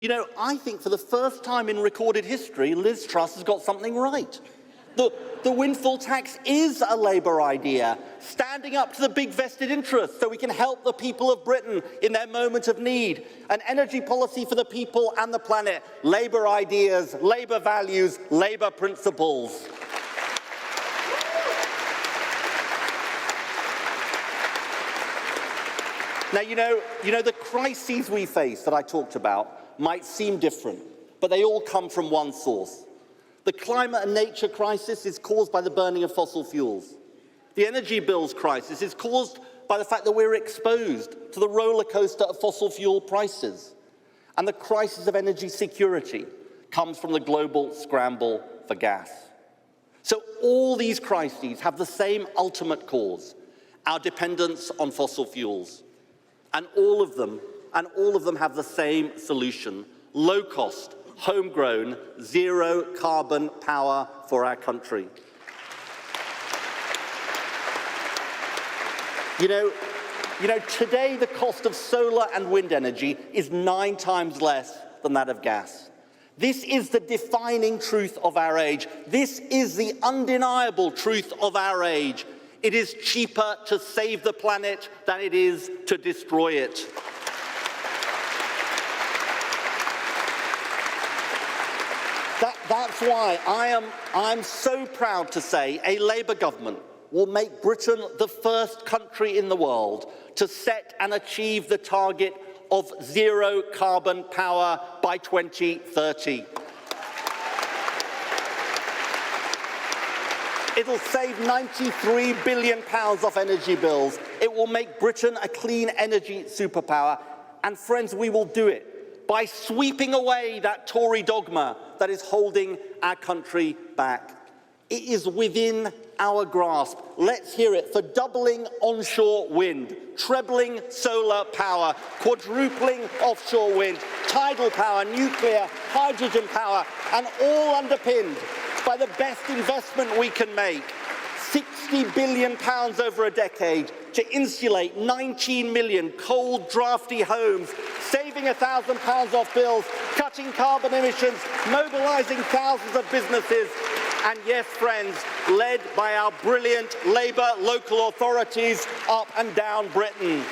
You know, I think for the first time in recorded history, Liz Truss has got something right. The windfall tax is a Labour idea, standing up to the big vested interests so we can help the people of Britain in their moment of need. An energy policy for the people and the planet. Labour ideas, Labour values, Labour principles. Now, you know, the crises we face that I talked about might seem different, but they all come from one source. The climate and nature crisis is caused by the burning of fossil fuels. The energy bills crisis is caused by the fact that we're exposed to the roller coaster of fossil fuel prices. And the crisis of energy security comes from the global scramble for gas. So all these crises have the same ultimate cause, our dependence on fossil fuels. And all of them have the same solution: low-cost, homegrown, zero-carbon power for our country. You know, today the cost of solar and wind energy is 9 times less than that of gas. This is the defining truth of our age. This is the undeniable truth of our age. It is cheaper to save the planet than it is to destroy it. That's why I'm so proud to say a Labour government will make Britain the first country in the world to set and achieve the target of zero carbon power by 2030. It'll save £93 billion off energy bills. It will make Britain a clean energy superpower. And friends, we will do it by sweeping away that Tory dogma that is holding our country back. It is within our grasp. Let's hear it for doubling onshore wind, trebling solar power, quadrupling offshore wind, tidal power, nuclear, hydrogen power, and all underpinned by the best investment we can make, £60 billion over a decade to insulate 19 million cold, drafty homes, saving £1,000 off bills, cutting carbon emissions, mobilising thousands of businesses, and yes, friends, led by our brilliant Labour local authorities up and down Britain.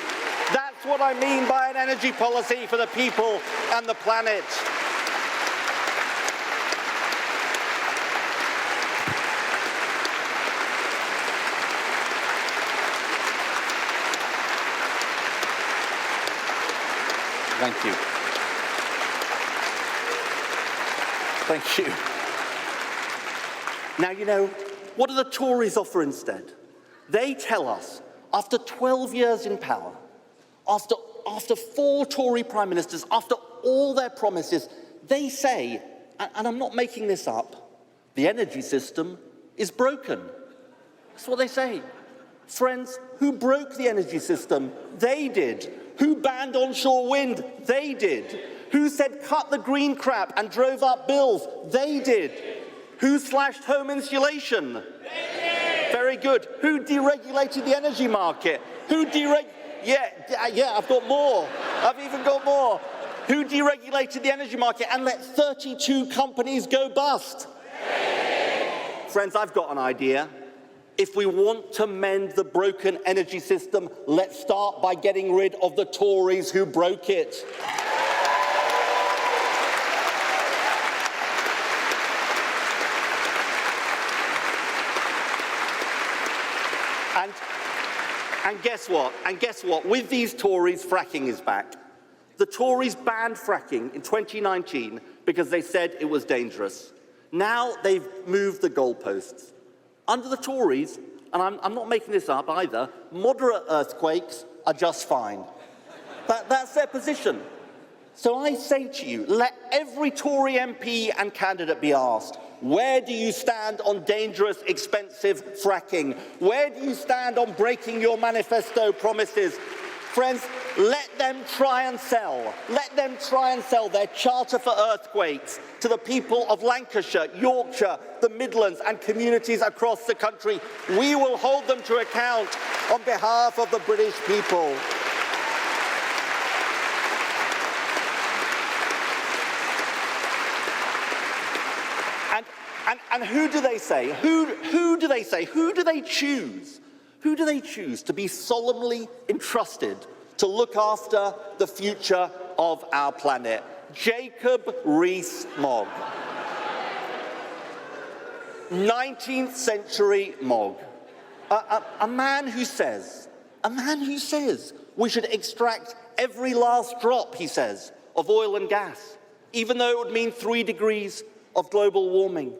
That's what I mean by an energy policy for the people and the planet. Thank you. Thank you. Now, you know, what do the Tories offer instead? They tell us, after 12 years in power, after 4 Tory prime ministers, after all their promises, they say, and I'm not making this up, the energy system is broken. That's what they say. Friends, who broke the energy system? They did. Who banned onshore wind? They did. Who said cut the green crap and drove up bills? They did. Who slashed home insulation? They did. Very good. Who deregulated the energy market? Yeah, I've got more. I've even got more. Who deregulated the energy market and let 32 companies go bust? Friends, I've got an idea. If we want to mend the broken energy system, let's start by getting rid of the Tories who broke it. And guess what? With these Tories, fracking is back. The Tories banned fracking in 2019 because they said it was dangerous. Now they've moved the goalposts. Under the Tories, and I'm not making this up either, moderate earthquakes are just fine. That's their position. So I say to you, let every Tory MP and candidate be asked, where do you stand on dangerous, expensive fracking? Where do you stand on breaking your manifesto promises? Friends, let them try and sell. Let them try and sell their charter for earthquakes to the people of Lancashire, Yorkshire, the Midlands, and communities across the country. We will hold them to account on behalf of the British people. And who do they say? Who do they say? Who do they choose? Who do they choose to be solemnly entrusted to look after the future of our planet? Jacob Rees-Mogg. 19th century Mogg. A man who says we should extract every last drop, he says, of oil and gas, even though it would mean 3 degrees of global warming.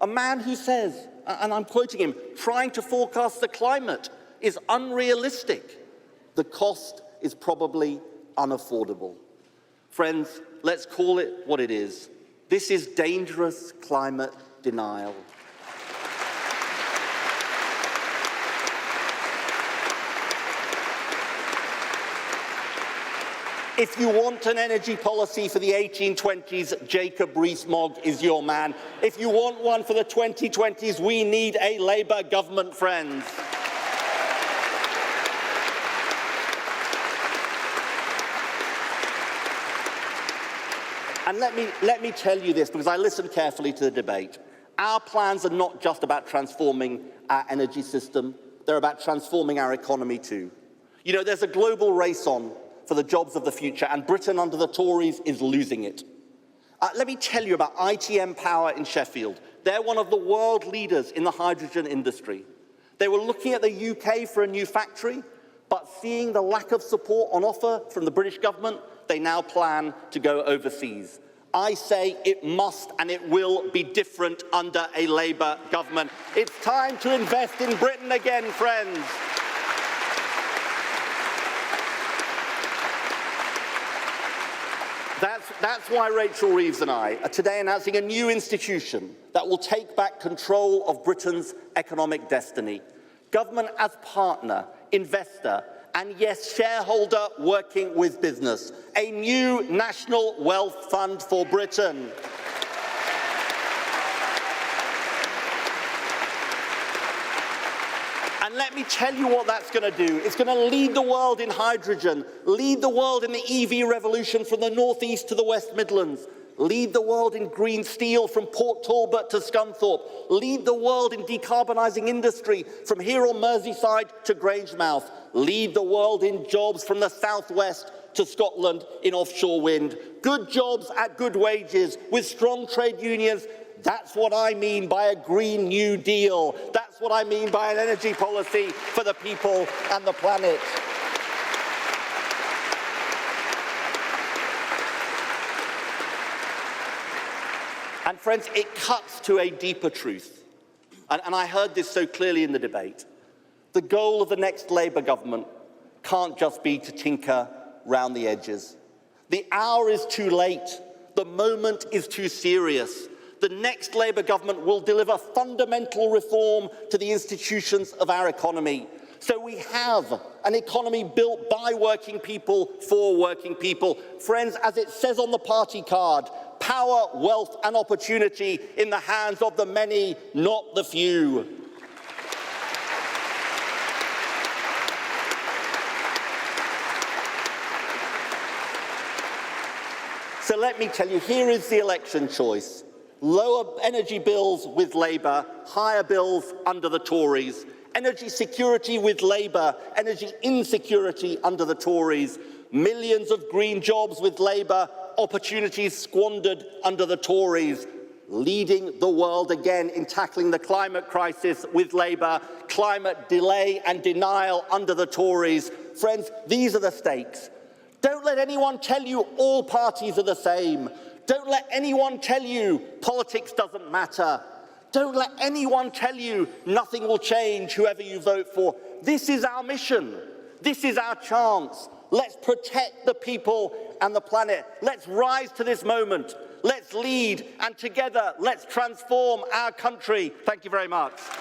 A man who says, and I'm quoting him, trying to forecast the climate is unrealistic. The cost is probably unaffordable. Friends, let's call it what it is. This is dangerous climate denial. If you want an energy policy for the 1820s, Jacob Rees-Mogg is your man. If you want one for the 2020s, we need a Labour government, friends. And let me tell you this, because I listened carefully to the debate. Our plans are not just about transforming our energy system, they're about transforming our economy too. You know, there's a global race on for the jobs of the future, and Britain under the Tories is losing it. Let me tell you about ITM Power in Sheffield. They're one of the world leaders in the hydrogen industry. They were looking at the UK for a new factory, but seeing the lack of support on offer from the British government, they now plan to go overseas. I say it must and it will be different under a Labour government. It's time to invest in Britain again, friends. That's why Rachel Reeves and I are today announcing a new institution that will take back control of Britain's economic destiny. Government as partner, investor, and yes, shareholder working with business. A new national wealth fund for Britain. And let me tell you what that's going to do. It's going to lead the world in hydrogen, lead the world in the EV revolution from the northeast to the West Midlands, lead the world in green steel from Port Talbot to Scunthorpe, lead the world in decarbonising industry from here on Merseyside to Grangemouth, lead the world in jobs from the southwest to Scotland in offshore wind. Good jobs at good wages with strong trade unions. That's what I mean by a Green New Deal. That's what I mean by an energy policy for the people and the planet. And friends, it cuts to a deeper truth. And I heard this so clearly in the debate. The goal of the next Labour government can't just be to tinker round the edges. The hour is too late. The moment is too serious. The next Labour government will deliver fundamental reform to the institutions of our economy. So we have an economy built by working people for working people. Friends, as it says on the party card, power, wealth and opportunity in the hands of the many, not the few. So let me tell you, here is the election choice. Lower energy bills with Labour, higher bills under the Tories. Energy security with Labour, energy insecurity under the Tories. Millions of green jobs with Labour, opportunities squandered under the Tories. Leading the world again in tackling the climate crisis with Labour, climate delay and denial under the Tories. Friends, these are the stakes. Don't let anyone tell you all parties are the same. Don't let anyone tell you politics doesn't matter. Don't let anyone tell you nothing will change whoever you vote for. This is our mission. This is our chance. Let's protect the people and the planet. Let's rise to this moment. Let's lead, and together let's transform our country. Thank you very much.